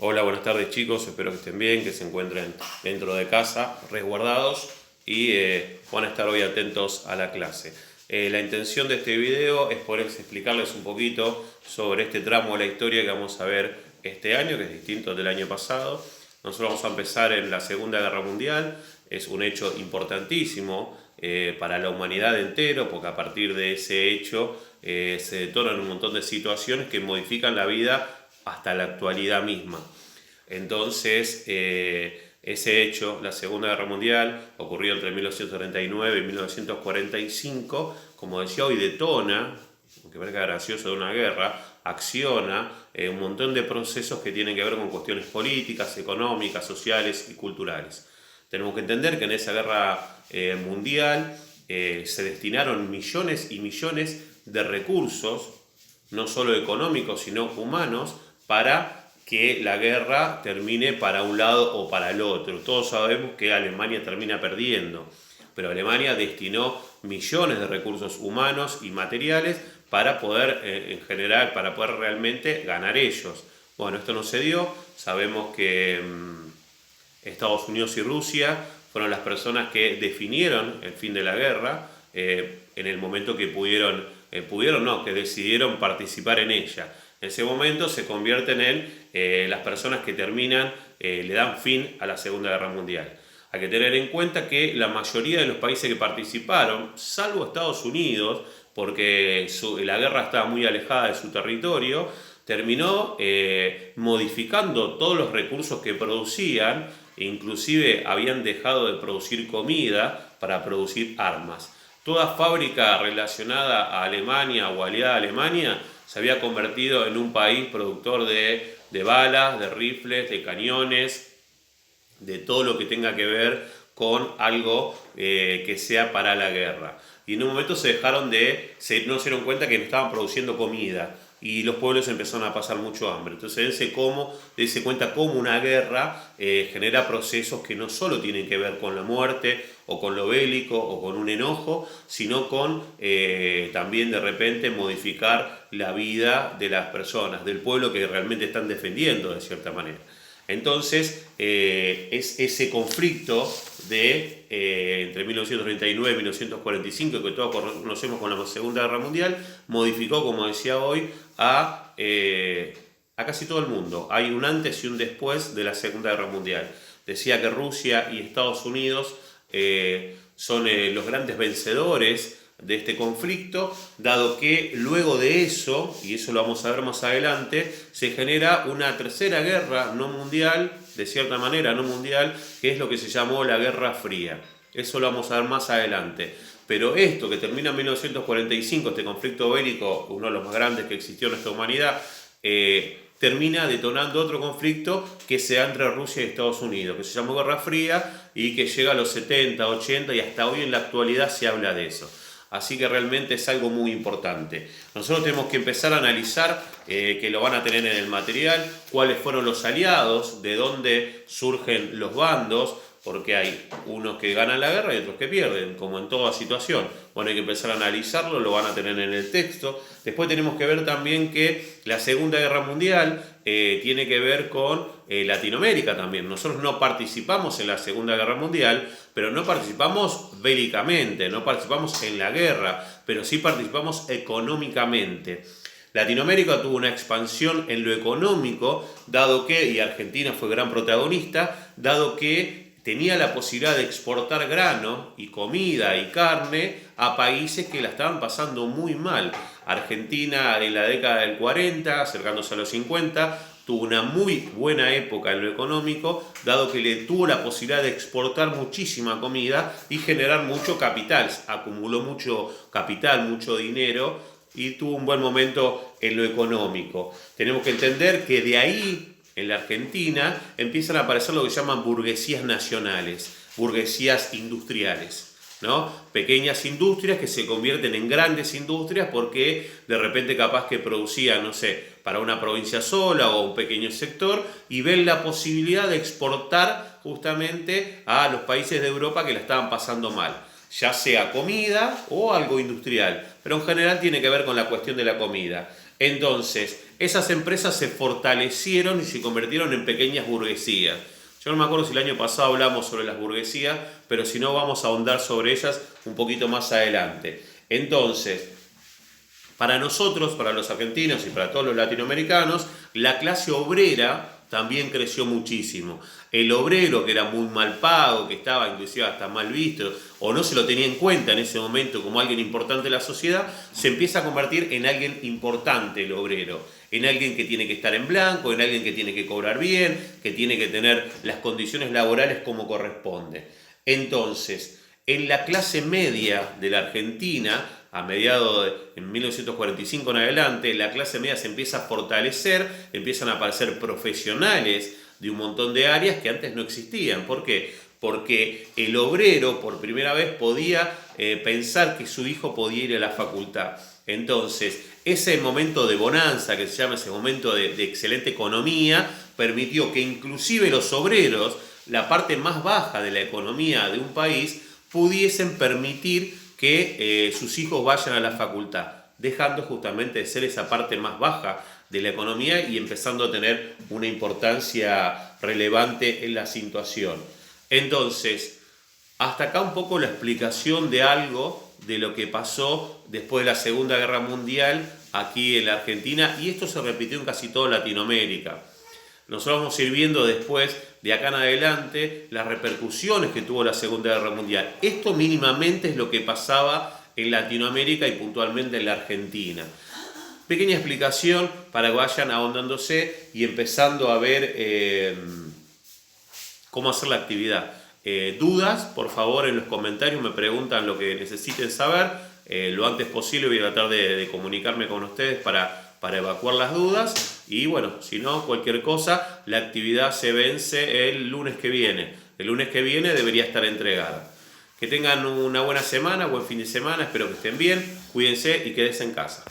Hola, buenas tardes chicos, espero que estén bien, que se encuentren dentro de casa, resguardados y van a estar hoy atentos a la clase. La intención de este video es poder explicarles un poquito sobre este tramo de la historia que vamos a ver este año, que es distinto del año pasado. Nosotros vamos a empezar en la Segunda Guerra Mundial, es un hecho importantísimo para la humanidad entero, porque a partir de ese hecho se detonan un montón de situaciones que modifican la vida hasta la actualidad misma. Entonces, ese hecho, la Segunda Guerra Mundial, ocurrió entre 1939 y 1945, como decía hoy, detona, aunque parezca gracioso de una guerra, acciona un montón de procesos que tienen que ver con cuestiones políticas, económicas, sociales y culturales. Tenemos que entender que en esa guerra mundial se destinaron millones y millones de recursos, no solo económicos, sino humanos, para que la guerra termine para un lado o para el otro. Todos sabemos que Alemania termina perdiendo, pero Alemania destinó millones de recursos humanos y materiales para poder, en general, para poder realmente ganar ellos. Bueno, esto no se dio. Sabemos que Estados Unidos y Rusia fueron las personas que definieron el fin de la guerra en el momento que que decidieron participar en ella. En ese momento se convierten en las personas que terminan, le dan fin a la Segunda Guerra Mundial. Hay que tener en cuenta que la mayoría de los países que participaron, salvo Estados Unidos, porque la guerra estaba muy alejada de su territorio, terminó modificando todos los recursos que producían, e inclusive habían dejado de producir comida para producir armas. Toda fábrica relacionada a Alemania o aliada a Alemania se había convertido en un país productor de balas, de rifles, de cañones, de todo lo que tenga que ver con algo que sea para la guerra. Y en un momento no se dieron cuenta que no estaban produciendo comida y los pueblos empezaron a pasar mucho hambre. Entonces dense cuenta cómo una guerra genera procesos que no solo tienen que ver con la muerte o con lo bélico o con un enojo, sino con también de repente modificar la vida de las personas, del pueblo que realmente están defendiendo de cierta manera. Entonces, es ese conflicto entre 1939 y 1945, que todos conocemos con la Segunda Guerra Mundial, modificó, como decía hoy, a casi todo el mundo. Hay un antes y un después de la Segunda Guerra Mundial. Decía que Rusia y Estados Unidos son los grandes vencedores de este conflicto, dado que luego de eso, y eso lo vamos a ver más adelante, se genera una tercera guerra no mundial, de cierta manera no mundial, que es lo que se llamó la Guerra Fría. Eso lo vamos a ver más adelante. Pero esto que termina en 1945, este conflicto bélico, uno de los más grandes que existió en nuestra humanidad, termina detonando otro conflicto que se da entre Rusia y Estados Unidos, que se llamó Guerra Fría y que llega a los 70, 80 y hasta hoy en la actualidad se habla de eso. Así que realmente es algo muy importante. Nosotros tenemos que empezar a analizar, que lo van a tener en el material, cuáles fueron los aliados, de dónde surgen los bandos, porque hay unos que ganan la guerra y otros que pierden, como en toda situación. Bueno, hay que empezar a analizarlo, lo van a tener en el texto. Después tenemos que ver también que la Segunda Guerra Mundial tiene que ver con Latinoamérica también. Nosotros no participamos en la Segunda Guerra Mundial, pero no participamos bélicamente, no participamos en la guerra, pero sí participamos económicamente. Latinoamérica tuvo una expansión en lo económico, dado que, y Argentina fue gran protagonista, dado que tenía la posibilidad de exportar grano y comida y carne a países que la estaban pasando muy mal. Argentina en la década del 40, acercándose a los 50, tuvo una muy buena época en lo económico, dado que le tuvo la posibilidad de exportar muchísima comida y generar mucho capital. Acumuló mucho capital, mucho dinero y tuvo un buen momento en lo económico. Tenemos que entender que de ahí, en la Argentina, empiezan a aparecer lo que llaman burguesías nacionales, burguesías industriales, ¿no? Pequeñas industrias que se convierten en grandes industrias porque de repente capaz que producían, no sé, para una provincia sola o un pequeño sector y ven la posibilidad de exportar justamente a los países de Europa que la estaban pasando mal, ya sea comida o algo industrial, pero en general tiene que ver con la cuestión de la comida. Entonces, esas empresas se fortalecieron y se convirtieron en pequeñas burguesías. Yo no me acuerdo si el año pasado hablamos sobre las burguesías, pero si no vamos a ahondar sobre ellas un poquito más adelante. Entonces, para nosotros, para los argentinos y para todos los latinoamericanos, la clase obrera también creció muchísimo. El obrero, que era muy mal pago, que estaba inclusive hasta mal visto, o no se lo tenía en cuenta en ese momento como alguien importante en la sociedad, se empieza a convertir en alguien importante el obrero, en alguien que tiene que estar en blanco, en alguien que tiene que cobrar bien, que tiene que tener las condiciones laborales como corresponde. Entonces, en la clase media de la Argentina, a mediados en 1945 en adelante, la clase media se empieza a fortalecer, empiezan a aparecer profesionales de un montón de áreas que antes no existían. ¿Por qué? Porque el obrero por primera vez podía pensar que su hijo podía ir a la facultad. Entonces, ese momento de bonanza, que se llama ese momento de excelente economía, permitió que inclusive los obreros, la parte más baja de la economía de un país, pudiesen permitir que sus hijos vayan a la facultad, dejando justamente de ser esa parte más baja de la economía y empezando a tener una importancia relevante en la situación. Entonces, hasta acá un poco la explicación de algo de lo que pasó después de la Segunda Guerra Mundial aquí en la Argentina, y esto se repitió en casi toda Latinoamérica. Nosotros vamos a ir viendo después, de acá en adelante, las repercusiones que tuvo la Segunda Guerra Mundial. Esto mínimamente es lo que pasaba en Latinoamérica y puntualmente en la Argentina. Pequeña explicación para que vayan ahondándose y empezando a ver cómo hacer la actividad. Dudas, por favor, en los comentarios me preguntan lo que necesiten saber. Lo antes posible voy a tratar de comunicarme con ustedes para evacuar las dudas. Y bueno, si no, cualquier cosa, la actividad se vence el lunes que viene. El lunes que viene debería estar entregada. Que tengan una buena semana, buen fin de semana, espero que estén bien, cuídense y quédense en casa.